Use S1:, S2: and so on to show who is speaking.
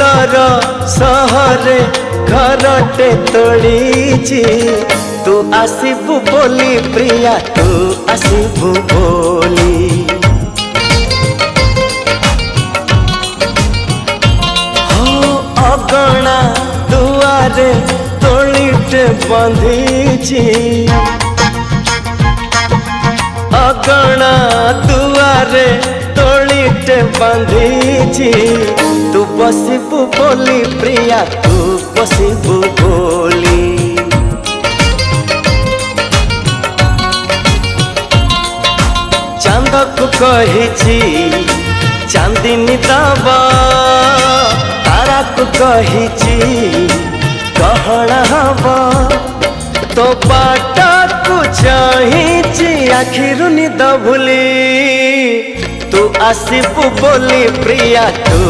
S1: दूरर सहरे घरटे तोड़ी तू आसबू बोली प्रिया तू आसबू बोली हो अगणा दुआरे तोड़ीटे बंधी अगणा दुआरे तोड़ीटे बंधी तू बसबू बोली प्रिया तू बसबू बोली चांद को कही चांदनी दबा तारा को कही गहना हवा तो बाट को चाही आखिर निद भूली तू आसबू बोली प्रिया तू